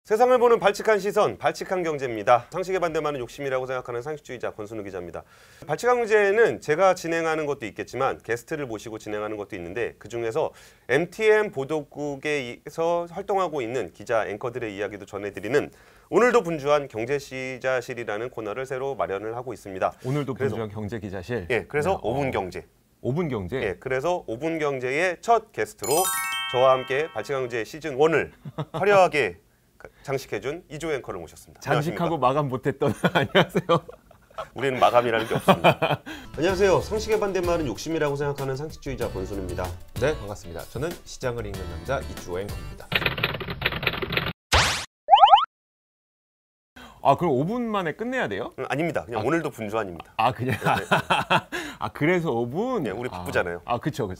세상을 보는 발칙한 시선, 발칙한 경제입니다. 상식에 반대하는 욕심이라고 생각하는 상식주의자 권순우 기자입니다. 발칙한 경제는 제가 진행하는 것도 있겠지만 게스트를 모시고 진행하는 것도 있는데 그중에서 MTN 보도국에서 활동하고 있는 기자, 앵커들의 이야기도 전해드리는 오늘도 분주한 경제기자실이라는 코너를 새로 마련을 하고 있습니다. 오늘도 분주한 경제기자실? 예, 그래서 5분 경제. 5분 경제? 예, 그래서 5분 경제의 첫 게스트로 저와 함께 발칙한 경제 시즌 1을 화려하게 장식해준 이조 앵커를 모셨습니다. 장식하고 마감 못했던 안녕하세요. 우리는 마감이라는 게 없습니다. 안녕하세요. 상식에 반대말은 욕심이라고 생각하는 상식주의자 권순우입니다. 네, 반갑습니다. 저는 시장을 읽는 남자 이조 앵커입니다. 아, 그럼 5분 만에 끝내야 돼요? 아닙니다. 그냥 오늘도 분주한입니다. 아, 그냥? 네. 아, 그래서 5분? 네, 우리 바쁘잖아요. 그쵸.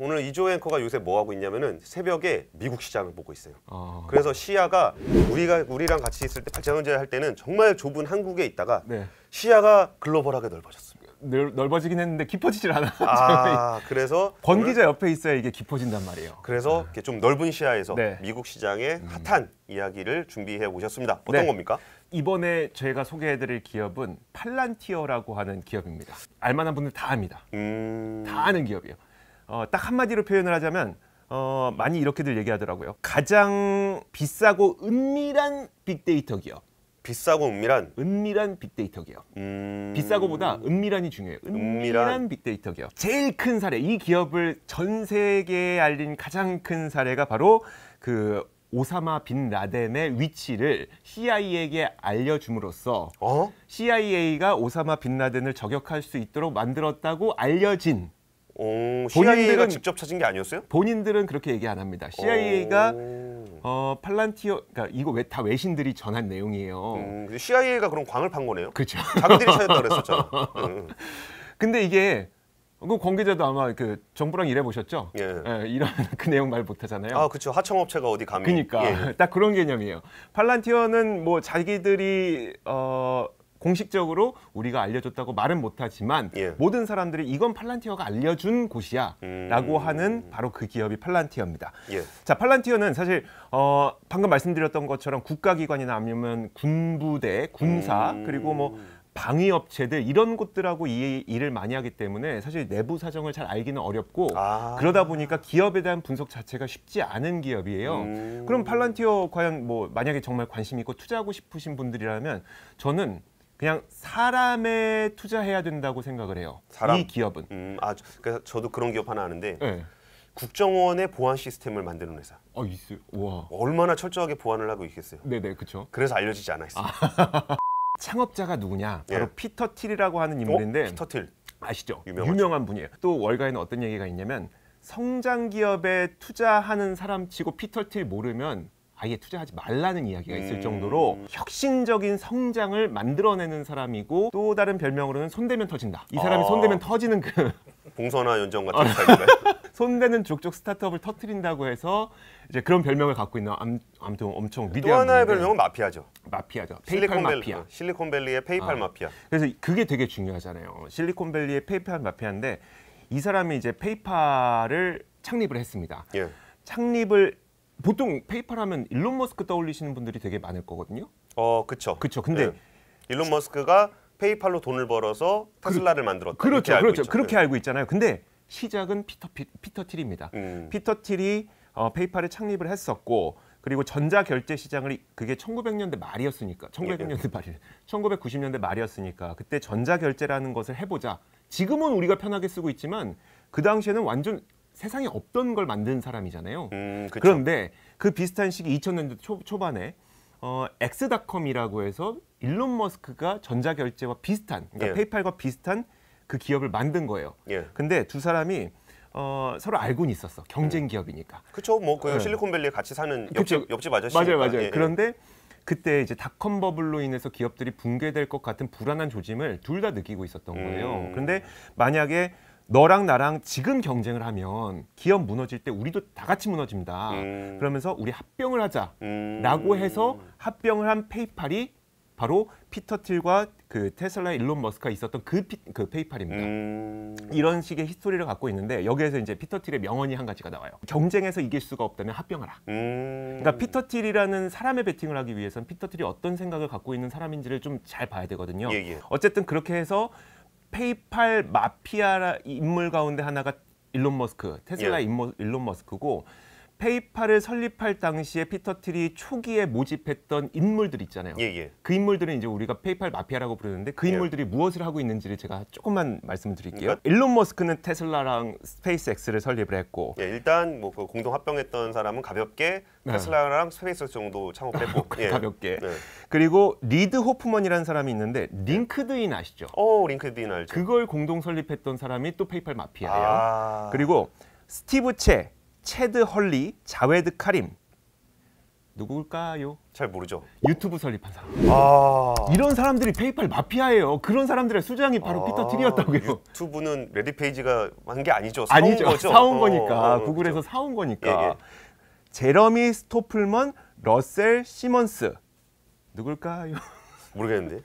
오늘 이조 앵커가 요새 뭐 하고 있냐면은 새벽에 미국 시장을 보고 있어요. 아... 그래서 시야가 우리랑 같이 있을 때 발칙한 경제 할 때는 정말 좁은 한국에 있다가 네. 시야가 글로벌하게 넓어졌습니다. 넓어지긴 했는데 깊어지질 않아. 그래서 권 기자 옆에 있어야 이게 깊어진단 말이에요. 그래서 이렇게 좀 넓은 시야에서 네. 미국 시장의 핫한 이야기를 준비해 오셨습니다. 어떤 겁니까? 이번에 제가 소개해드릴 기업은 팔란티어라고 하는 기업입니다. 알만한 분들 다 압니다. 다 아는 기업이에요. 딱 한마디로 표현을 하자면 많이 이렇게들 얘기하더라고요. 가장 비싸고 은밀한 빅데이터 기업. 비싸고 은밀한 빅데이터 기업. 비싸고보다 은밀한이 중요해요. 은밀한 빅데이터 기업. 제일 큰 사례, 이 기업을 전 세계에 알린 가장 큰 사례가 바로 그 오사마 빈 라덴의 위치를 CIA에게 알려줌으로써 CIA가 오사마 빈 라덴을 저격할 수 있도록 만들었다고 알려진 CIA가 직접 찾은 게 아니었어요? 본인들은 그렇게 얘기 안 합니다. CIA가 팔란티어, 그러니까 이거 다 외신들이 전한 내용이에요. CIA가 그럼 광을 판 거네요? 그렇죠. 자기들이 찾았다고 그랬었잖아. 근데 이게 권 기자도 아마 그 정부랑 일해보셨죠? 예. 이런 그 내용 말 못하잖아요. 아, 그렇죠. 하청업체가 어디 감히. 그러니까 예. 딱 그런 개념이에요. 팔란티어는 뭐 자기들이 공식적으로 우리가 알려줬다고 말은 못하지만 모든 사람들이 이건 팔란티어가 알려준 곳이야 라고 하는 바로 그 기업이 팔란티어입니다. 자, 팔란티어는 사실 방금 말씀드렸던 것처럼 국가기관이나 아니면 군부대, 군사 그리고 뭐 방위업체들 이런 곳들하고 이 일을 많이 하기 때문에 사실 내부 사정을 잘 알기는 어렵고 그러다 보니까 기업에 대한 분석 자체가 쉽지 않은 기업이에요. 그럼 팔란티어 과연 뭐 만약에 정말 관심 있고 투자하고 싶으신 분들이라면 저는 그냥 사람에 투자해야 된다고 생각을 해요. 이 기업은. 그러니까 저도 그런 기업 하나 아는데 네. 국정원의 보안 시스템을 만드는 회사. 있어요. 와. 얼마나 철저하게 보안을 하고 있겠어요. 네네, 그렇죠. 그래서 알려지지 않아 있어요. 창업자가 누구냐? 바로 피터 틸이라고 하는 인물인데. 피터 틸. 아시죠? 유명하죠. 유명한 분이에요. 또 월가에는 어떤 얘기가 있냐면 성장 기업에 투자하는 사람치고 피터 틸 모르면 아예 투자하지 말라는 이야기가 있을 정도로 혁신적인 성장을 만들어내는 사람이고 또 다른 별명으로는 손대면 터진다. 이 사람이 손대면 터지는 그 봉선화 연정 같은 스타일인가요? 손대는 족족 스타트업을 터트린다고 해서 이제 그런 별명을 갖고 있는 아무튼 엄청 위대한 또 하나의 별명은 마피아죠. 마피아죠. 페이팔 마피아. 실리콘밸리의 페이팔 마피아. 그래서 그게 되게 중요하잖아요. 실리콘밸리의 페이팔 마피아인데 이 사람이 이제 페이팔을 창립을 했습니다. 창립을 보통 페이팔 하면 일론 머스크 떠올리시는 분들이 되게 많을 거거든요. 그렇죠. 그렇죠. 근데 일론 머스크가 페이팔로 돈을 벌어서 테슬라를 만들었다. 그렇죠. 그렇게 알고 있잖아요. 근데 시작은 피터 틸입니다. 피터 틸이 페이팔을 창립을 했었고 그리고 전자결제 시장을 그게 1900년대 말이었으니까 1990년대 말이었으니까 그때 전자결제라는 것을 해보자. 지금은 우리가 편하게 쓰고 있지만 그 당시에는 완전 세상에 없던 걸 만든 사람이잖아요. 그런데 그 비슷한 시기 2000년대 초반에 엑스닷컴이라고 해서 일론 머스크가 전자결제와 비슷한 그러니까 페이팔과 비슷한 그 기업을 만든 거예요. 근데 두 사람이 서로 알고는 있었어. 경쟁 기업이니까. 그렇죠. 뭐 그 실리콘밸리에 같이 사는 옆집 아저씨. 맞아요. 그런데 그때 이제 닷컴 버블로 인해서 기업들이 붕괴될 것 같은 불안한 조짐을 둘 다 느끼고 있었던 거예요. 그런데 만약에 너랑 나랑 지금 경쟁을 하면 기업 무너질 때 우리도 다 같이 무너집니다. 그러면서 우리 합병을 하자라고 해서 합병을 한 페이팔이 바로 피터 틸과 그 테슬라 일론 머스크가 있었던 그 페이팔입니다. 이런 식의 히스토리를 갖고 있는데 여기에서 이제 피터 틸의 명언이 한 가지가 나와요. 경쟁에서 이길 수가 없다면 합병하라. 그러니까 피터 틸이라는 사람의 베팅을 하기 위해서는 피터 틸이 어떤 생각을 갖고 있는 사람인지를 좀 잘 봐야 되거든요. 어쨌든 그렇게 해서 페이팔 마피아 인물 가운데 하나가 일론 머스크, 테슬라 일론 머스크고 페이팔을 설립할 당시에 피터 틸이 초기에 모집했던 인물들 있잖아요. 그 인물들은 이제 우리가 페이팔 마피아라고 부르는데 그 인물들이 무엇을 하고 있는지를 제가 조금만 말씀을 드릴게요. 일론 머스크는 테슬라랑 스페이스X를 설립을 했고 일단 뭐 그 공동 합병했던 사람은 가볍게 테슬라랑 스페이스X 정도 창업했고 가볍게. 그리고 리드 호프먼이라는 사람이 있는데 링크드인 아시죠? 링크드인 알죠. 그걸 공동 설립했던 사람이 또 페이팔 마피아예요. 그리고 스티브 채, 체드 헐리, 자웨드 카림 누굴까요? 잘 모르죠. 유튜브 설립한 사람. 이런 사람들이 페이팔 마피아예요. 그런 사람들의 수장이 바로 피터 틸이었다고요. 유튜브는 레디 페이지가 한 게 아니죠. 아니죠. 거죠? 사온 거니까. 구글에서 사온 거니까. 제러미 스토플먼, 러셀 시먼스 누굴까요? 모르겠는데.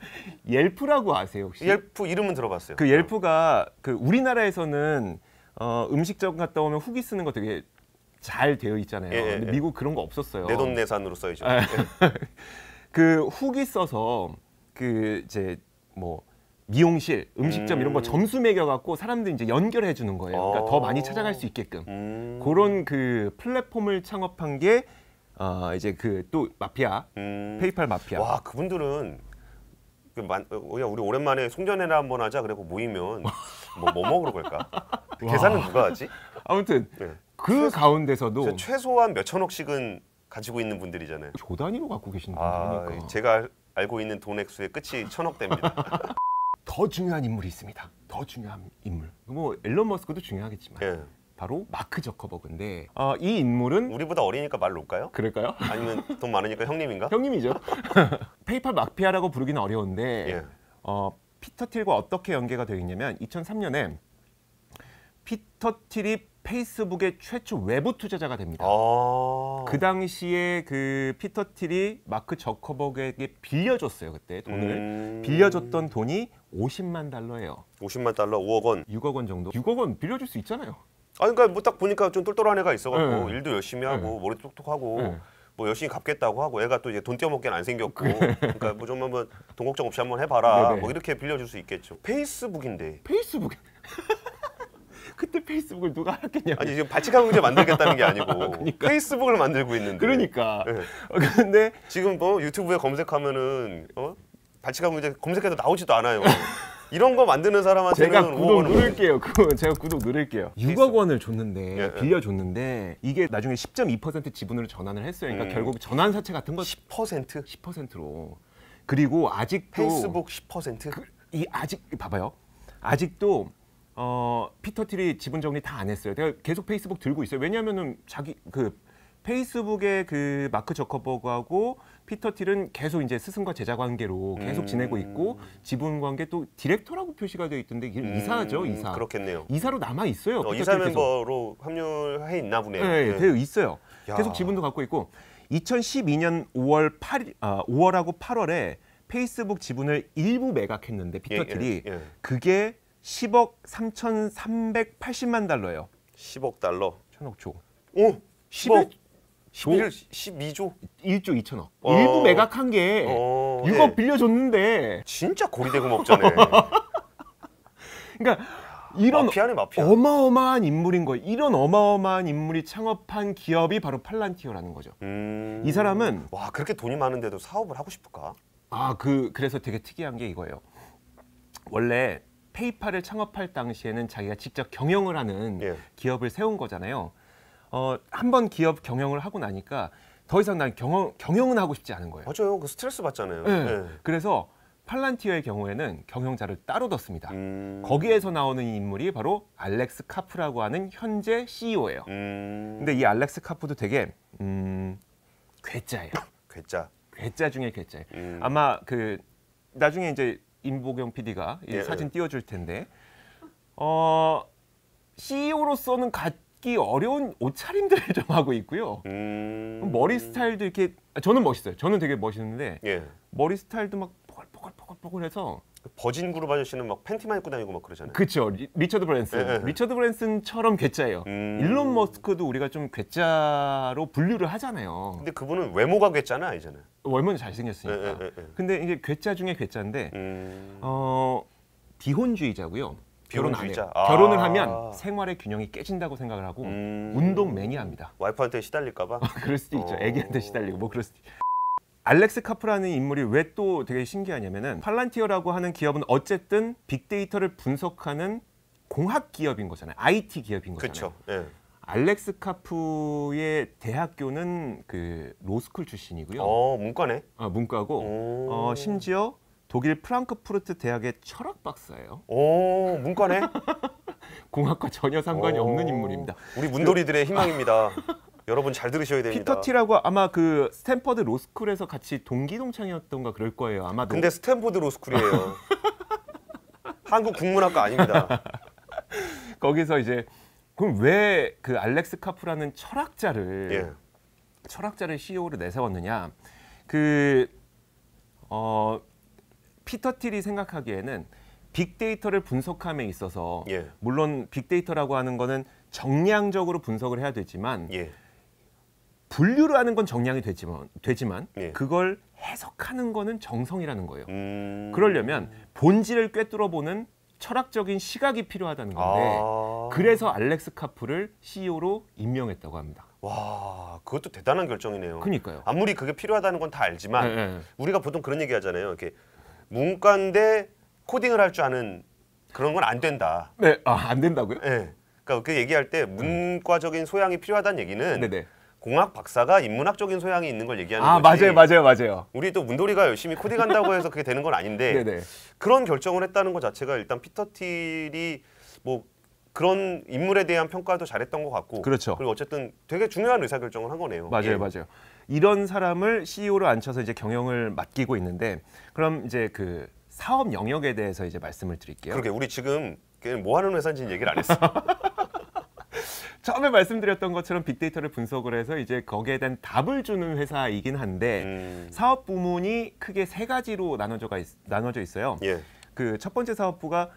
옐프라고 아세요 혹시? 옐프 이름은 들어봤어요. 그 옐프가 그 우리나라에서는 음식점 갔다 오면 후기 쓰는 거 되게 잘 되어 있잖아요. 근데 미국 그런 거 없었어요. 내돈내산으로 써야죠. 그 후기 써서 그 이제 뭐 미용실, 음식점 이런 거 점수 매겨 갖고 사람들 이제 연결해 주는 거예요. 그러니까 더 많이 찾아갈 수 있게끔 그런 그 플랫폼을 창업한 게 이제 그 또 마피아, 페이팔 마피아. 와, 그분들은 우리 오랜만에 송년회나 한번 하자 그래고 모이면 뭐 먹으러 갈까? 계산은 누가 하지? 아무튼 그 가운데서도 최소한 몇 천억씩은 가지고 있는 분들이잖아요. 조 단위로 갖고 계신 분들이니까. 제가 알고 있는 돈 액수의 끝이 천억대입니다. 더 중요한 인물이 있습니다. 더 중요한 인물. 뭐 앨런 머스크도 중요하겠지만 바로 마크 저커버그인데 이 인물은 우리보다 어리니까 말 놓을까요? 그럴까요? 아니면 돈 많으니까 형님인가? 형님이죠. 페이팔 마피아라고 부르기는 어려운데 피터 틸과 어떻게 연계가 되어 있냐면 2003년에 피터 틸이 페이스북의 최초 외부 투자자가 됩니다. 그 당시에 그 피터 틸이 마크 저커버그에게 빌려줬어요. 그때 돈을 빌려줬던 돈이 $50만. 50만 달러, 5억 원. 6억 원 정도. 6억 원 빌려줄 수 있잖아요. 그러니까 뭐 딱 보니까 좀 똘똘한 애가 있어갖고 일도 열심히 하고 머리 똑똑하고 뭐 열심히 갚겠다고 하고 애가 또 이제 돈 떼어먹기는 안 생겼고 그러니까 뭐 좀 한번 돈 걱정 없이 한번 해봐라 뭐 이렇게 빌려줄 수 있겠죠. 페이스북인데. 페이스북. 그때 페이스북을 누가 알았겠냐? 아니 지금 발칙한 경제 만들겠다는 게 아니고 그러니까. 페이스북을 만들고 있는데. 그러니까. 근데 지금 뭐 유튜브에 검색하면은 발칙한 경제 검색해도 나오지도 않아요. 이런 거 만드는 사람한테는 제가 구독 누를게요. 제가 구독 누를게요. 6억 원을 줬는데 빌려줬는데 이게 나중에 10.2% 지분으로 전환을 했어요. 그러니까 결국 전환사채 같은 거 10%? 10%로. 그리고 아직도 페이스북 10%? 아직 봐봐요. 아직도 피터 틸이 지분 정리 다 안 했어요. 내가 계속 페이스북 들고 있어요. 왜냐하면은 자기 그 페이스북의 그 마크 저커버그하고 피터 틸은 계속 이제 스승과 제자 관계로 계속 지내고 있고 지분 관계 또 디렉터라고 표시가 되어 있던데 이게 이사죠, 이사. 그렇겠네요. 이사로 남아 있어요. 이사 멤버로 합류해 있나 보네요. 네, 되어 있어요. 계속 지분도 갖고 있고 2012년 5월하고 8월에 페이스북 지분을 일부 매각했는데 피터 틸이 그게 10억 3,380만 달러예요. 10억 달러. 천억조. 오, 10억. 12조? 1조 2천억. 일부 매각한 게 6억 빌려줬는데. 진짜 고리대금 먹자네. 그러니까 이런 마피아네, 마피아. 어마어마한 인물인 거예요. 이런 어마어마한 인물이 창업한 기업이 바로 팔란티어라는 거죠. 이 사람은 와, 그렇게 돈이 많은데도 사업을 하고 싶을까? 그래서 되게 특이한 게 이거예요. 원래 페이팔을 창업할 당시에는 자기가 직접 경영을 하는 기업을 세운 거잖아요. 한번 기업 경영을 하고 나니까 더 이상 난 경영은 하고 싶지 않은 거예요. 맞아요. 그 스트레스 받잖아요. 그래서 팔란티어의 경우에는 경영자를 따로 뒀습니다. 거기에서 나오는 인물이 바로 알렉스 카프라고 하는 현재 CEO예요. 근데 이 알렉스 카프도 되게 괴짜예요. 괴짜 중에 괴짜예요. 아마 그 나중에 이제 임보경 PD가 이 사진 띄워줄 텐데 CEO로서는 갖기 어려운 옷차림들을 좀 하고 있고요. 머리 스타일도 이렇게 저는 멋있어요. 저는 되게 멋있는데 머리 스타일도 막 하고 해서 버진 그룹 아저씨는 막 팬티만 입고 다니고 막 그러잖아요. 그렇죠. 리처드 브랜슨. 리처드 브랜슨처럼 괴짜예요. 일론 머스크도 우리가 좀 괴짜로 분류를 하잖아요. 근데 그분은 외모가 괴짜는 아니잖아요. 외모는 잘생겼으니까. 근데 이게 괴짜 중에 괴짜인데 비혼주의자고요. 결혼 안 해요. 결혼을 하면 생활의 균형이 깨진다고 생각을 하고 운동 매니아입니다. 와이프한테 시달릴까 봐? 그럴 수도 있죠. 애기한테 시달리고 뭐 그럴 수도 있죠. 알렉스 카프라는 인물이 왜 또 되게 신기하냐면은 팔란티어라고 하는 기업은 어쨌든 빅데이터를 분석하는 공학 기업인 거잖아요. IT 기업인 거잖아요. 그렇죠. 예. 알렉스 카프의 대학교는 그 로스쿨 출신이고요. 문과네. 문과고 심지어 독일 프랑크푸르트 대학의 철학 박사예요. 문과네. 공학과 전혀 상관이 없는 인물입니다. 우리 문돌이들의 희망입니다. 여러분 잘 들으셔야 됩니다. 피터 티라고 아마 그 스탠퍼드 로스쿨에서 같이 동기 동창이었던가 그럴 거예요. 아마도. 근데 스탠퍼드 로스쿨이에요. 한국 국문학과 아닙니다. 거기서 이제 그럼 왜 그 알렉스 카프라는 철학자를 CEO로 내세웠느냐? 피터 틸이 생각하기에는 빅데이터를 분석함에 있어서 물론 빅데이터라고 하는 거는 정량적으로 분석을 해야 되지만 분류를 하는 건 정량이 되지만 그걸 해석하는 거는 정성이라는 거예요. 그러려면 본질을 꿰뚫어보는 철학적인 시각이 필요하다는 건데 그래서 알렉스 카프를 CEO로 임명했다고 합니다. 와, 그것도 대단한 결정이네요. 그러니까요. 아무리 그게 필요하다는 건 다 알지만 우리가 보통 그런 얘기 하잖아요. 이렇게 문과인데 코딩을 할 줄 아는 그런 건 안 된다. 네, 안 된다고요? 네. 그러니까 그 얘기할 때 문과적인 소양이 필요하다는 얘기는 공학 박사가 인문학적인 소양이 있는 걸 얘기하는 거지. 맞아요. 우리 또 문돌이가 열심히 코딩한다고 해서 그게 되는 건 아닌데 그런 결정을 했다는 것 자체가 일단 피터 틸이 뭐 그런 인물에 대한 평가도 잘했던 것 같고 그렇죠. 그리고 어쨌든 되게 중요한 의사결정을 한 거네요. 맞아요. 이런 사람을 CEO로 앉혀서 이제 경영을 맡기고 있는데 그럼 이제 그 사업 영역에 대해서 이제 말씀을 드릴게요. 그러게 우리 지금 뭐 하는 회사인지는 얘기를 안 했어. 처음에 말씀드렸던 것처럼 빅데이터를 분석을 해서 이제 거기에 대한 답을 주는 회사이긴 한데 사업 부문이 크게 세 가지로 나눠져 있어요. 그 첫 번째 사업부가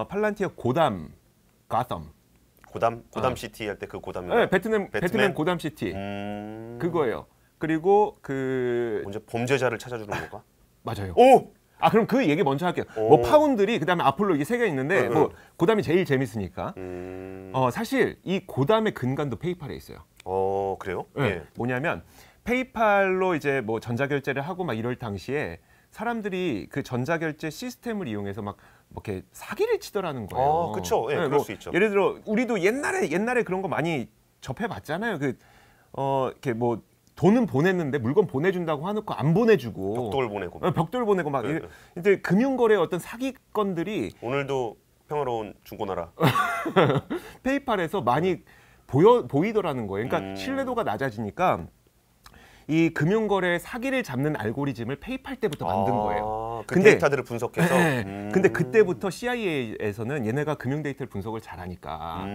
팔란티어 고담 시티 할 때 그 고담인가요? 네, 배트맨 고담 시티 그거예요. 그리고 그 먼저 범죄자를 찾아주는 건가? 맞아요. 그럼 그 얘기 먼저 할게요. 뭐 파운드리 그다음에 아폴로 이게 세 개 있는데 뭐 고담이 제일 재밌으니까. 사실 이 고담의 근간도 페이팔에 있어요. 그래요? 네. 뭐냐면 페이팔로 이제 뭐 전자결제를 하고 막 이럴 당시에 사람들이 그 전자결제 시스템을 이용해서 막 이렇게 사기를 치더라는 거예요. 그렇죠. 그럴 수 있죠. 예를 들어 우리도 옛날에 그런 거 많이 접해봤잖아요. 이렇게 뭐 돈은 보냈는데 물건 보내준다고 해놓고 안 보내주고 벽돌 보내고 막 이제 금융거래의 어떤 사기건들이 오늘도 평화로운 중고나라 페이팔에서 많이 보이더라는 거예요. 그러니까 신뢰도가 낮아지니까 이 금융거래 사기를 잡는 알고리즘을 페이팔 때부터 만든 거예요. 근데 데이터들을 분석해서. 근데 그때부터 CIA에서는 얘네가 금융 데이터를 분석을 잘하니까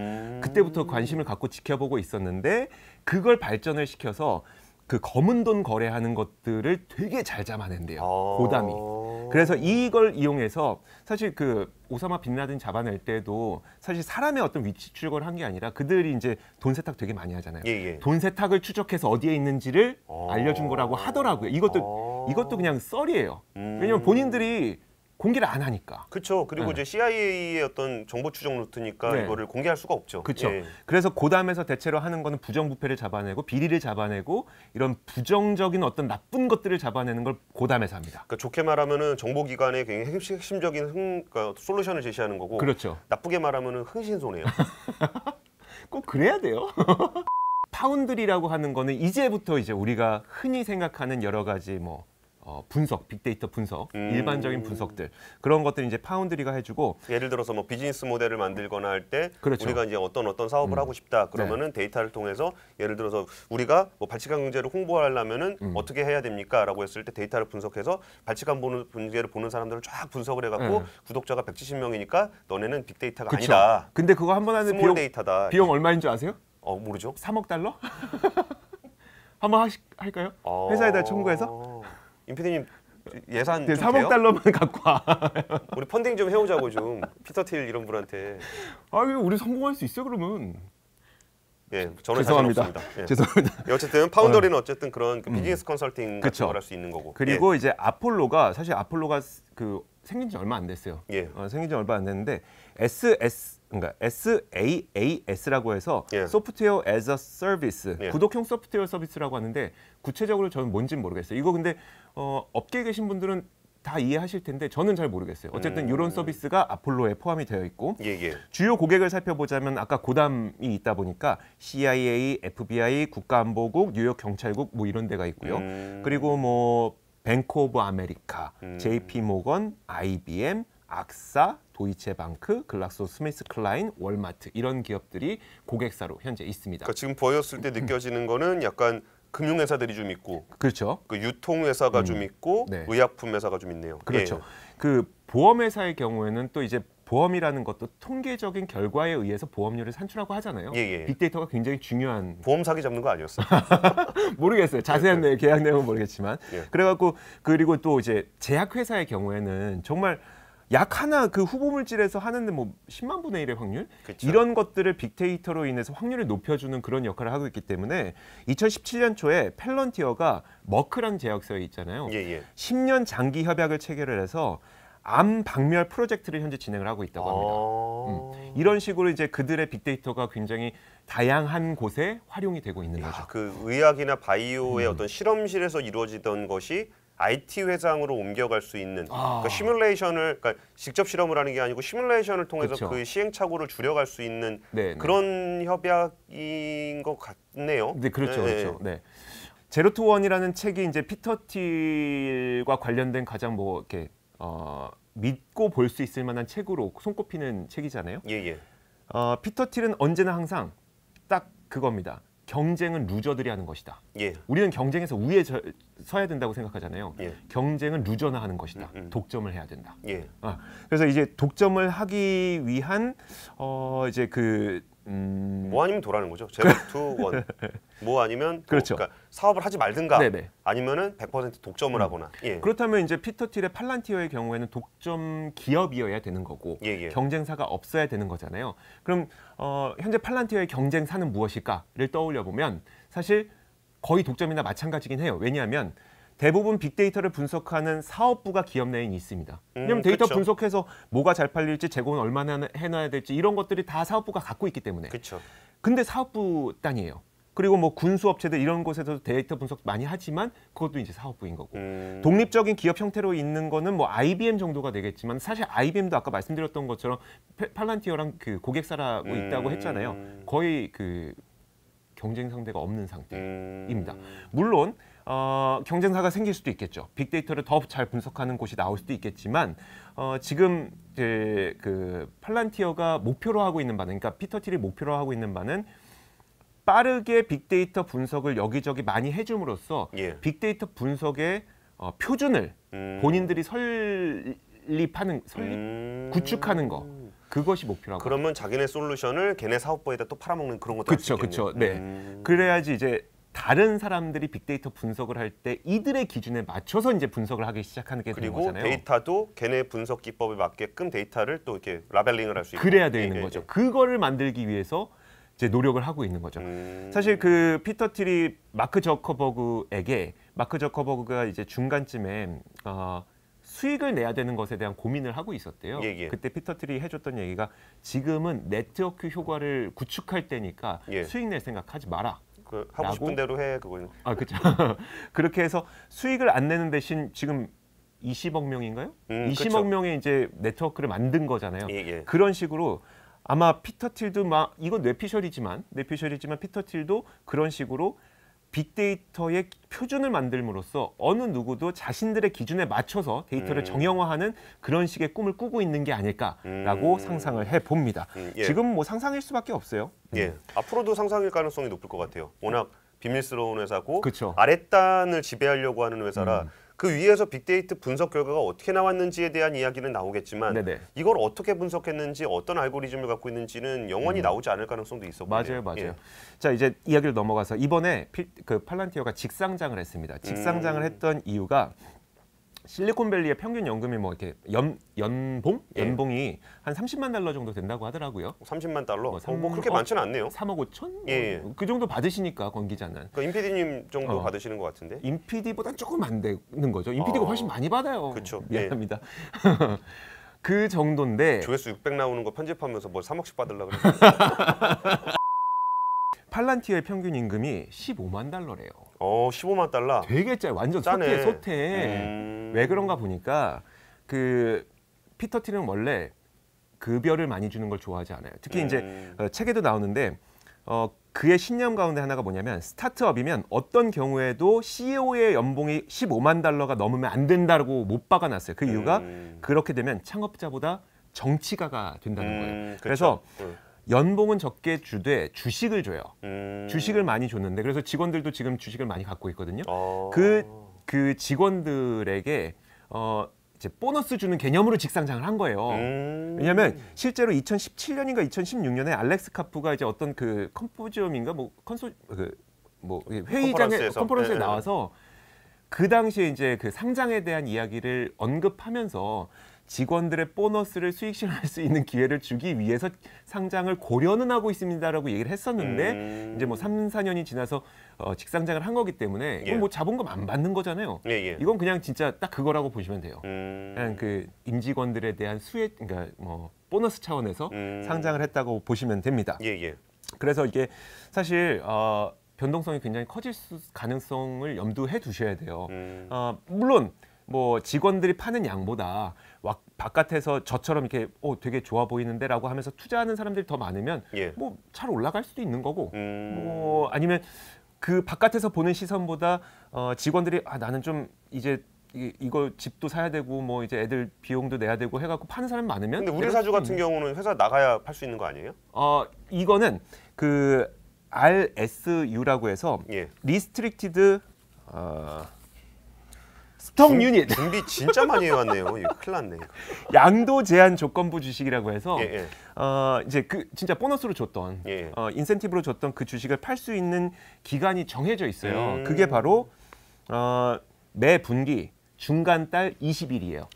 그때부터 관심을 갖고 지켜보고 있었는데 그걸 발전을 시켜서 그 검은 돈 거래하는 것들을 되게 잘 잡아낸대요. 고담이. 그래서 이걸 이용해서 사실 그 오사마 빈라든 잡아낼 때도 사실 사람의 어떤 위치 추적을 한 게 아니라 그들이 이제 돈 세탁 되게 많이 하잖아요. 돈 세탁을 추적해서 어디에 있는지를 알려준 거라고 하더라고요. 이것도 그냥 썰이에요. 왜냐면 본인들이 공개를 안 하니까. 그렇죠. 그리고 이제 CIA의 어떤 정보 추적 루트니까 이거를 공개할 수가 없죠. 그렇죠. 그래서 고담에서 대체로 하는 거는 부정부패를 잡아내고 비리를 잡아내고 이런 부정적인 어떤 나쁜 것들을 잡아내는 걸 고담에서 합니다. 그러니까 좋게 말하면은 정보기관의 굉장히 핵심적인 그러니까 솔루션을 제시하는 거고. 그렇죠. 나쁘게 말하면은 흥신소네요. 꼭 그래야 돼요. 파운드리라고 하는 거는 이제부터 이제 우리가 흔히 생각하는 여러 가지 뭐 분석, 빅데이터 분석, 일반적인 분석들 그런 것들 이제 파운드리가 해주고 예를 들어서 뭐 비즈니스 모델을 만들거나 할 때 우리가 이제 어떤 사업을 하고 싶다 그러면은 데이터를 통해서 예를 들어서 우리가 뭐 발칙한 경제를 홍보하려면은 어떻게 해야 됩니까?라고 했을 때 데이터를 분석해서 발칙한 경제를 보는 사람들을 쫙 분석을 해갖고 구독자가 170명이니까 너네는 빅데이터가 아니다. 근데 그거 한 번 하는 스몰 데이터다. 비용 얼마인 줄 아세요? 모르죠. 3억 달러? 한번 할까요? 회사에다 청구해서? 임 PD님 예산 네, 좀 3억 돼요? 달러만 갖고 와. 우리 펀딩 좀 해오자고 좀 피터 틸 이런 분한테. 아, 우리 성공할 수 있어 그러면. 예, 저는 죄송합니다. 자신 없습니다. 예. 죄송합니다. 어쨌든 파운더리는 어쨌든 그런 그 비즈니스 컨설팅 같은 걸 할 수 있는 거고. 그리고 이제 아폴로가 사실 아폴로가 그 생긴 지 얼마 안 됐어요. 예. 생긴 지 얼마 안 됐는데 그러니까 SaaS라고 해서 예. 소프트웨어 as a 서비스, 예. 구독형 소프트웨어 서비스라고 하는데 구체적으로 저는 뭔지는 모르겠어요. 이거 근데 업계에 계신 분들은 다 이해하실 텐데 저는 잘 모르겠어요. 어쨌든 이런 서비스가 아폴로에 포함이 되어 있고 예. 주요 고객을 살펴보자면 아까 고담이 있다 보니까 CIA, FBI, 국가안보국, 뉴욕 경찰국 뭐 이런 데가 있고요. 그리고 뭐 뱅크 오브 아메리카, JP 모건, IBM, 악사, 도이체방크, 글락소 스미스 클라인, 월마트 이런 기업들이 고객사로 현재 있습니다. 그러니까 지금 보였을 때 느껴지는 거는 약간 금융회사들이 좀 있고, 그렇죠. 그 유통회사가 좀 있고, 네. 의약품 회사가 좀 있네요. 그렇죠. 예. 그 보험회사의 경우에는 또 이제 보험이라는 것도 통계적인 결과에 의해서 보험료를 산출하고 하잖아요. 예. 빅데이터가 굉장히 중요한. 보험 사기 잡는 거 아니었어? 모르겠어요. 자세한 계약 내용은 모르겠지만. 예. 그래갖고 그리고 또 이제 제약회사의 경우에는 정말 약 하나 그 후보 물질에서 하는데 뭐 10만 분의 1의 확률 그쵸. 이런 것들을 빅데이터로 인해서 확률을 높여주는 그런 역할을 하고 있기 때문에 2017년 초에 펠런티어가 머크라는 제약사에 있잖아요. 예. 10년 장기 협약을 체결을 해서 암 박멸 프로젝트를 현재 진행을 하고 있다고 합니다. 이런 식으로 이제 그들의 빅데이터가 굉장히 다양한 곳에 활용이 되고 있는 거죠. 그 의학이나 바이오의 어떤 실험실에서 이루어지던 것이 IT 회장으로 옮겨갈 수 있는 그러니까 시뮬레이션을 그러니까 직접 실험을 하는 게 아니고 시뮬레이션을 통해서 그쵸. 그 시행착오를 줄여갈 수 있는 네. 그런 협약인 것 같네요. 네, 그렇죠. 네. 제로 투 원이라는 책이 이제 피터 틸과 관련된 가장 뭐 이렇게 믿고 볼 수 있을 만한 책으로 손꼽히는 책이잖아요. 예. 피터 틸은 언제나 항상 딱 그겁니다. 경쟁은 루저들이 하는 것이다. 예. 우리는 경쟁에서 위에 서야 된다고 생각하잖아요. 예. 경쟁은 루저나 하는 것이다. 독점을 해야 된다. 예. 그래서 이제 독점을 하기 위한 이제 뭐 아니면 도라는 거죠. 제로 투 원. 뭐 아니면 도, 그렇죠. 그러니까 사업을 하지 말든가. 네네. 아니면은 100% 독점을 하거나. 예. 그렇다면 이제 피터 틸의 팔란티어의 경우에는 독점 기업이어야 되는 거고 예. 경쟁사가 없어야 되는 거잖아요. 그럼 현재 팔란티어의 경쟁사는 무엇일까를 떠올려 보면 사실 거의 독점이나 마찬가지긴 해요. 왜냐하면 대부분 빅데이터를 분석하는 사업부가 기업 내에 있습니다. 왜냐하면 데이터 그쵸. 분석해서 뭐가 잘 팔릴지 재고는 얼마나 해놔야 될지 이런 것들이 다 사업부가 갖고 있기 때문에. 그렇죠. 근데 사업부 땅이에요. 그리고 뭐 군수업체들 이런 곳에서도 데이터 분석 많이 하지만 그것도 이제 사업부인 거고 독립적인 기업 형태로 있는 거는 뭐 IBM 정도가 되겠지만 사실 IBM도 아까 말씀드렸던 것처럼 팔란티어랑 그 고객사라고 있다고 했잖아요. 거의 그 경쟁 상대가 없는 상태입니다. 물론 경쟁사가 생길 수도 있겠죠. 빅데이터를 더 잘 분석하는 곳이 나올 수도 있겠지만 지금 이제 그 팔란티어가 목표로 하고 있는 바는 그러니까 피터 틸이 목표로 하고 있는 바는 빠르게 빅데이터 분석을 여기저기 많이 해줌으로써 예. 빅데이터 분석의 표준을 본인들이 구축하는 거 그것이 목표라고. 그러면 자기네 솔루션을 걔네 사업부에다 또 팔아먹는 그런 것도 그렇죠. 네. 그래야지 이제 다른 사람들이 빅데이터 분석을 할 때 이들의 기준에 맞춰서 이제 분석을 하기 시작하는 게 되는 그리고 거잖아요. 데이터도 걔네 분석 기법에 맞게끔 데이터를 또 이렇게 라벨링을 할 수 있고. 그래야 되는 거죠. 그거를 만들기 위해서 이제 노력을 하고 있는 거죠. 사실 그 피터 틸이 마크 저커버그가 이제 중간쯤에 수익을 내야 되는 것에 대한 고민을 하고 있었대요. 예. 그때 피터 틸이 해줬던 얘기가 지금은 네트워크 효과를 구축할 때니까 예. 수익 낼 생각하지 마라. 하고 싶은 대로 해 그거는. 그렇죠. 그렇게 해서 수익을 안 내는 대신 지금 20억 명인가요? 20억 그쵸. 명의 이제 네트워크를 만든 거잖아요. 예. 그런 식으로 아마 피터 틸도 막 이건 뇌피셜이지만 피터 틸도 그런 식으로 빅데이터의 표준을 만들므로써 어느 누구도 자신들의 기준에 맞춰서 데이터를 정형화하는 그런 식의 꿈을 꾸고 있는 게 아닐까라고 상상을 해봅니다. 예. 지금 뭐 상상일 수밖에 없어요. 예. 앞으로도 상상일 가능성이 높을 것 같아요. 워낙 비밀스러운 회사고 그쵸. 아랫단을 지배하려고 하는 회사라 그 위에서 빅데이터 분석 결과가 어떻게 나왔는지에 대한 이야기는 나오겠지만 네네. 이걸 어떻게 분석했는지 어떤 알고리즘을 갖고 있는지는 영원히 나오지 않을 가능성도 있어 보여요. 맞아요. 예. 자 이제 이야기를 넘어가서 이번에 그 팔란티어가 직상장을 했습니다. 직상장을 했던 이유가 실리콘밸리의 평균 연금이 뭐 이렇게 연봉이 한 30만 달러 정도 된다고 하더라고요. 30만 달러? 뭐 뭐 그렇게 많지는 않네요. 3억 5천? 예. 그 정도 받으시니까 권 기자는. 그러니까 임PD님 정도 받으시는 것 같은데. 임PD보다 조금 안 되는 거죠. 임PD가 훨씬 많이 받아요. 그렇죠. 미안합니다. 그 정도인데 조회수 600 나오는 거 편집하면서 뭐 3억씩 받으려고 그래. 팔란티어의 평균 임금이 15만 달러래요. 15만 달러. 되게 짜요. 완전 짜네. 소태. 왜 그런가 보니까 그 피터 틸은 원래 급여를 많이 주는 걸 좋아하지 않아요. 특히 이제 책에도 나오는데 그의 신념 가운데 하나가 뭐냐면 스타트업이면 어떤 경우에도 CEO의 연봉이 15만 달러가 넘으면 안 된다고 못 박아놨어요. 그 이유가 그렇게 되면 창업자보다 정치가가 된다는 거예요. 그래서 연봉은 적게 주되 주식을 줘요. 주식을 많이 줬는데 그래서 직원들도 지금 주식을 많이 갖고 있거든요. 그 직원들에게 이제 보너스 주는 개념으로 직상장을 한 거예요. 왜냐하면 실제로 2017년인가 2016년에 알렉스 카프가 이제 어떤 그 컴포지엄인가 뭐 회의장에 컨퍼런스에 나와서 그 당시에 이제 그 상장에 대한 이야기를 언급하면서 직원들의 보너스를 수익 실현할 수 있는 기회를 주기 위해서 상장을 고려는 하고 있습니다라고 얘기를 했었는데 이제 뭐 3, 4년이 지나서 직상장을 한 거기 때문에 이건 뭐 자본금 안 받는 거잖아요. 이건 그냥 진짜 딱 그거라고 보시면 돼요. 그냥 그 임직원들에 대한 그러니까 뭐 보너스 차원에서 상장을 했다고 보시면 됩니다. 그래서 이게 사실 변동성이 굉장히 커질 가능성을 염두해 두셔야 돼요. 물론 뭐 직원들이 파는 양보다 바깥에서 저처럼 이렇게 되게 좋아 보이는데라고 하면서 투자하는 사람들이 더 많으면 뭐 잘 올라갈 수도 있는 거고 뭐 아니면 그 바깥에서 보는 시선보다 직원들이 나는 좀 이제 이거 집도 사야 되고 뭐 이제 애들 비용도 내야 되고 해갖고 파는 사람이 많으면. 근데 우리 사주 같은 경우는 회사 나가야 팔 수 있는 거 아니에요? 이거는 그 RSU라고 해서 Restricted 스톡 유닛. 준비 진짜 많이 해왔네요. 이거 큰일 났네. 양도 제한 조건부 주식이라고 해서 이제 그 진짜 보너스로 줬던 인센티브로 줬던 그 주식을 팔 수 있는 기간이 정해져 있어요. 그게 바로 매 분기 중간 달 20일이에요.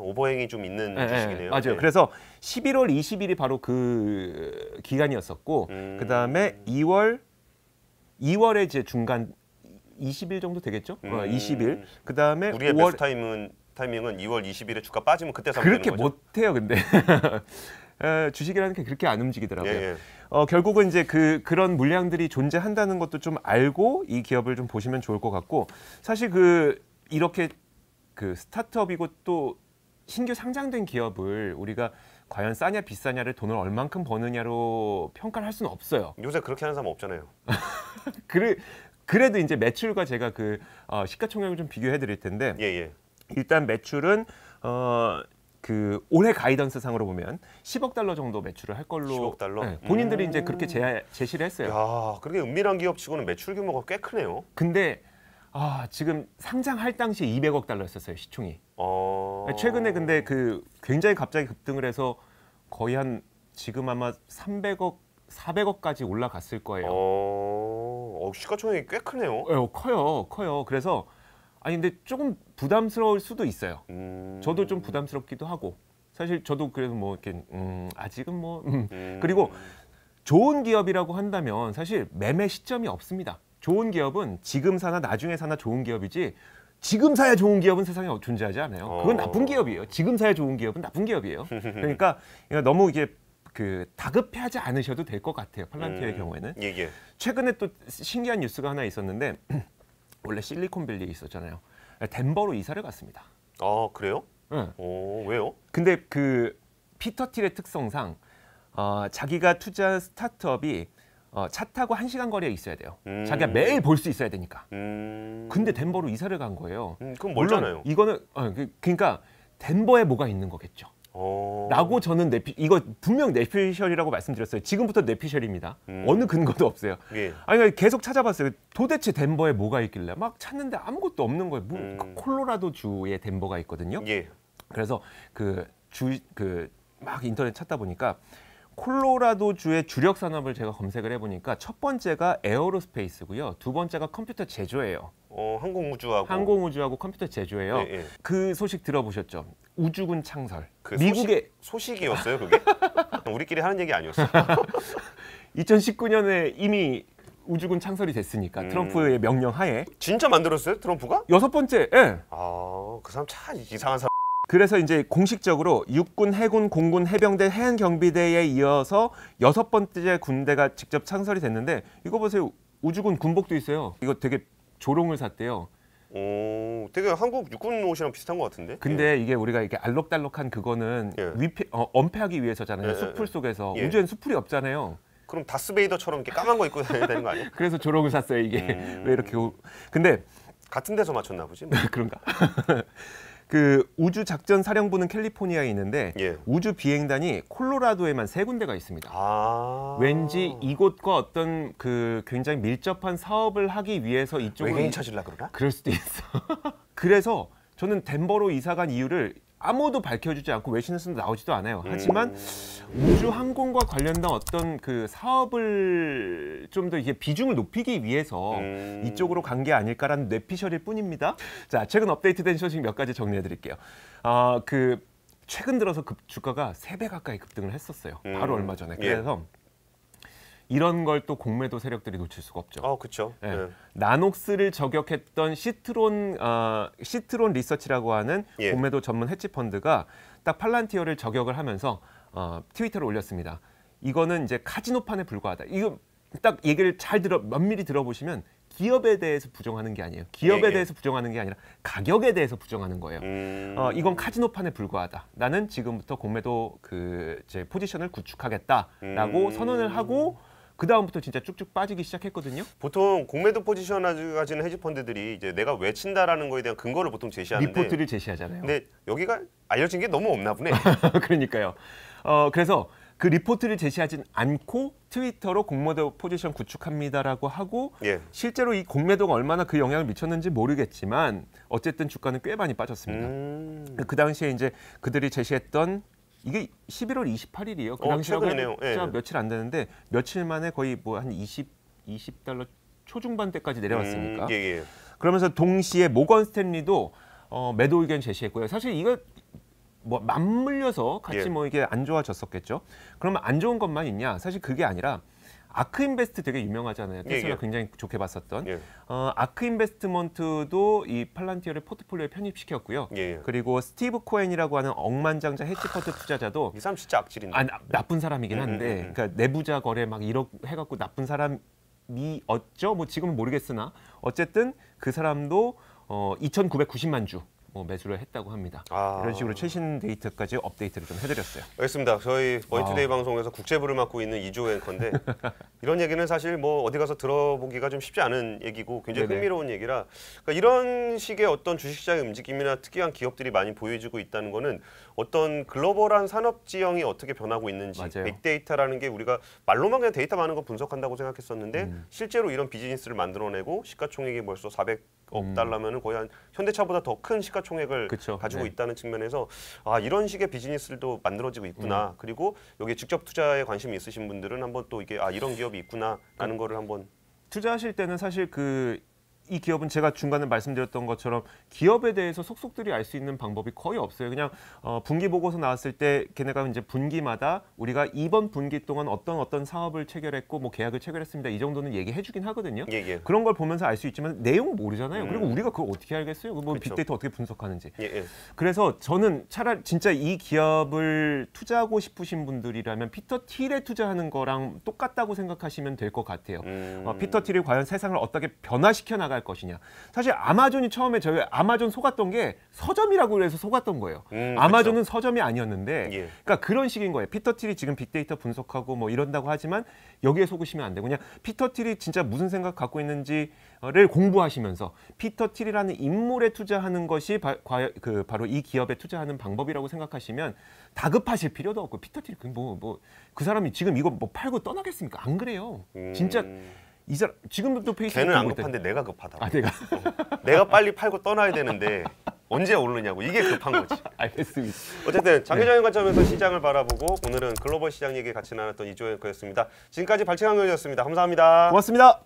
오버행이 좀 있는 주식이네요. 맞아요. 그래서 11월 20일이 바로 그 기간이었었고 그다음에 2월에 이제 중간 20일 정도 되겠죠? 20일. 그다음에 우리의 5월 베스트 타이밍은 2월 20일에 주가 빠지면 그때 사면 되는 그렇게 거죠? 못 해요, 근데. 주식이라는 게 그렇게 안 움직이더라고요. 결국은 이제 그런 물량들이 존재한다는 것도 좀 알고 이 기업을 좀 보시면 좋을 것 같고 사실 이렇게 스타트업이고 또 신규 상장된 기업을 우리가 과연 싸냐 비싸냐를 돈을 얼만큼 버느냐로 평가를 할 수는 없어요. 요새 그렇게 하는 사람 없잖아요. 그래도 이제 매출과 제가 시가총액을 좀 비교해 드릴 텐데 일단 매출은 올해 가이던스 상으로 보면 10억 달러 정도 매출을 할 걸로 10억 달러? 본인들이 이제 그렇게 제시를 했어요. 야, 그렇게 은밀한 기업치고는 매출 규모가 꽤 크네요. 근데 지금 상장할 당시에 200억 달러였었어요, 시총이. 최근에 근데 굉장히 갑자기 급등을 해서 거의 지금 아마 300억 400억까지 올라갔을 거예요. 시가총액이 꽤 크네요. 커요. 그래서 근데 조금 부담스러울 수도 있어요. 저도 좀 부담스럽기도 하고 사실 저도 그래서 뭐 이렇게 아직은 뭐 그리고 좋은 기업이라고 한다면 사실 매매 시점이 없습니다. 좋은 기업은 지금 사나 나중에 사나 좋은 기업이지 지금 사야 좋은 기업은 세상에 존재하지 않아요. 그건 나쁜 기업이에요. 지금 사야 좋은 기업은 나쁜 기업이에요. 그러니까 너무 이게 다급해하지 않으셔도 될 것 같아요. 팔란티어의 경우에는. 최근에 또 신기한 뉴스가 하나 있었는데 원래 실리콘밸리에 있었잖아요. 덴버로 이사를 갔습니다. 그래요? 네. 왜요? 근데 피터 틸의 특성상 자기가 투자한 스타트업이 차 타고 1시간 거리에 있어야 돼요. 자기가 매일 볼 수 있어야 되니까. 근데 덴버로 이사를 간 거예요. 그럼 멀잖아요. 이거는 그러니까 덴버에 뭐가 있는 거겠죠. 라고 저는 이거 분명 뇌피셜이라고 말씀드렸어요. 지금부터 뇌피셜입니다. 어느 근거도 없어요. 아니 계속 찾아봤어요. 도대체 덴버에 뭐가 있길래 막 찾는데 아무것도 없는 거예요. 콜로라도 주에 덴버가 있거든요. 그래서 막 인터넷 찾다 보니까 콜로라도 주의 주력 산업을 제가 검색을 해보니까 첫 번째가 에어로스페이스고요. 두 번째가 컴퓨터 제조예요. 항공우주하고 컴퓨터 제조예요. 예, 예. 그 소식 들어보셨죠? 우주군 창설. 그 미국의 소식이었어요, 그게? 우리끼리 하는 얘기 아니었어요. 2019년에 이미 우주군 창설이 됐으니까 트럼프의 명령 하에. 진짜 만들었어요, 트럼프가? 6번째. 예. 그 사람 참 이상한 사람. 그래서 이제 공식적으로 육군, 해군, 공군, 해병대, 해안경비대에 이어서 6번째 군대가 직접 창설이 됐는데 이거 보세요. 우주군 군복도 있어요. 이거 되게 조롱을 샀대요. 되게 한국 육군 옷이랑 비슷한 것 같은데. 근데 이게 우리가 이렇게 알록달록한 그거는 엄폐하기 위해서잖아요. 숲풀 속에서. 우주엔 숲풀이 없잖아요. 그럼 다스베이더처럼 이렇게 까만 거 입고 다녀야 되는 거 아니야? 그래서 조롱을 샀어요, 이게. 왜 이렇게. 근데 같은 데서 맞췄나 보지? 그런가? 그 우주 작전 사령부는 캘리포니아에 있는데 우주 비행단이 콜로라도에만 3군데가 있습니다. 왠지 이곳과 어떤 그 굉장히 밀접한 사업을 하기 위해서 이쪽으로 외계인 찾으려 그러나? 그럴 수도 있어. 그래서 저는 덴버로 이사간 이유를 아무도 밝혀주지 않고 외신에서도 나오지도 않아요. 하지만 우주 항공과 관련된 어떤 그 사업을 좀 더 이게 비중을 높이기 위해서 이쪽으로 간 게 아닐까라는 뇌피셜일 뿐입니다. 자, 최근 업데이트된 소식 몇 가지 정리해드릴게요. 그 최근 들어서 주가가 3배 가까이 급등을 했었어요. 바로 얼마 전에. 그래서 이런 걸 또 공매도 세력들이 놓칠 수가 없죠. 그렇죠. 나녹스를 저격했던 시트론 리서치라고 하는 공매도 전문 헤지 펀드가 딱 팔란티어를 저격을 하면서 트위터를 올렸습니다. 이거는 이제 카지노판에 불과하다. 이거 딱 얘기를 잘 면밀히 들어보시면 기업에 대해서 부정하는 게 아니에요. 기업에 대해서 부정하는 게 아니라 가격에 대해서 부정하는 거예요. 이건 카지노판에 불과하다. 나는 지금부터 공매도 제 포지션을 구축하겠다라고 선언을 하고 그 다음부터 진짜 쭉쭉 빠지기 시작했거든요. 보통 공매도 포지션을 가지는 헤지펀드들이 이제 내가 왜 친다라는 거에 대한 근거를 보통 제시하는데 리포트를 제시하잖아요. 근데 여기가 알려진 게 너무 없나 보네. 그러니까요. 그래서 그 리포트를 제시하진 않고 트위터로 공매도 포지션 구축합니다라고 하고 실제로 이 공매도가 얼마나 그 영향을 미쳤는지 모르겠지만 어쨌든 주가는 꽤 많이 빠졌습니다. 그 당시에 이제 그들이 제시했던 이게 11월 28일이에요. 그 당시라고 해도 며칠 안 되는데 며칠 만에 거의 뭐 한 20달러 초중반대까지 내려왔으니까. 그러면서 동시에 모건 스탠리도 매도 의견 제시했고요. 사실 이거 뭐 맞물려서 같이 뭐 이게 안 좋아졌었겠죠. 그러면 안 좋은 것만 있냐? 사실 그게 아니라 아크인베스트 되게 유명하잖아요. 테슬라 굉장히 좋게 봤었던. 아크인베스트먼트도 이 팔란티어를 포트폴리오에 편입시켰고요. 그리고 스티브 코엔이라고 하는 억만장자 헤지펀드 투자자도 이 사람 진짜 악질인데. 나쁜 사람이긴 한데, 그러니까 내부자 거래 막 이렇게 해갖고 나쁜 사람이었죠. 뭐 지금은 모르겠으나 어쨌든 그 사람도 2,990만 주. 매수를 했다고 합니다. 이런 식으로 최신 데이터까지 업데이트를 좀 해드렸어요. 알겠습니다. 저희 머니투데이 방송에서 국제부를 맡고 있는 이주호 앵커인데 이런 얘기는 사실 뭐 어디 가서 들어보기가 좀 쉽지 않은 얘기고 굉장히 흥미로운 얘기라 그러니까 이런 식의 어떤 주식시장의 움직임이나 특이한 기업들이 많이 보여지고 있다는 거는 어떤 글로벌한 산업 지형이 어떻게 변하고 있는지 빅데이터라는 게 우리가 말로만 그냥 데이터 많은 거 분석한다고 생각했었는데 실제로 이런 비즈니스를 만들어내고 시가총액이 벌써 400억 달러면은 거의 한 현대차보다 더 큰 시가총액을 가지고 있다는 측면에서 이런 식의 비즈니스도 만들어지고 있구나. 그리고 여기에 직접 투자에 관심이 있으신 분들은 한번 또 이게 이런 기업이 있구나라는 거를 한번 투자하실 때는 사실 이 기업은 제가 중간에 말씀드렸던 것처럼 기업에 대해서 속속들이 알 수 있는 방법이 거의 없어요. 그냥 분기 보고서 나왔을 때 걔네가 이제 분기마다 우리가 이번 분기 동안 어떤 사업을 체결했고 뭐 계약을 체결했습니다. 이 정도는 얘기해주긴 하거든요. 그런 걸 보면서 알 수 있지만 내용 모르잖아요. 그리고 우리가 그걸 어떻게 알겠어요? 뭐 빅데이터 어떻게 분석하는지. 그래서 저는 차라리 진짜 이 기업을 투자하고 싶으신 분들이라면 피터 틸에 투자하는 거랑 똑같다고 생각하시면 될 것 같아요. 피터 틸이 과연 세상을 어떻게 변화시켜 나갈 것이냐. 사실 아마존이 처음에 저희 아마존 속았던 게 서점이라고 해서 속았던 거예요. 아마존은 서점이 아니었는데 그러니까 그런 식인 거예요. 피터 틸이 지금 빅데이터 분석하고 뭐 이런다고 하지만 여기에 속으시면 안 되고 그냥 피터 틸이 진짜 무슨 생각 갖고 있는지를 공부하시면서 피터 틸이라는 인물에 투자하는 것이 바로 이 기업에 투자하는 방법이라고 생각하시면 다급하실 필요도 없고 피터 틸 그 사람이 지금 이거 뭐 팔고 떠나겠습니까? 안 그래요. 진짜 이 사람 지금도 페이스북 걔는 안 급한데 내가 급하다. 내가 내가 빨리 팔고 떠나야 되는데 언제 오르냐고 이게 급한 거지. 알겠습니다. 어쨌든 장기적인 관점에서 시장을 바라보고 오늘은 글로벌 시장 얘기 같이 나눴던 이주호 앵커였습니다. 지금까지 발칙한 경제였습니다. 감사합니다. 고맙습니다.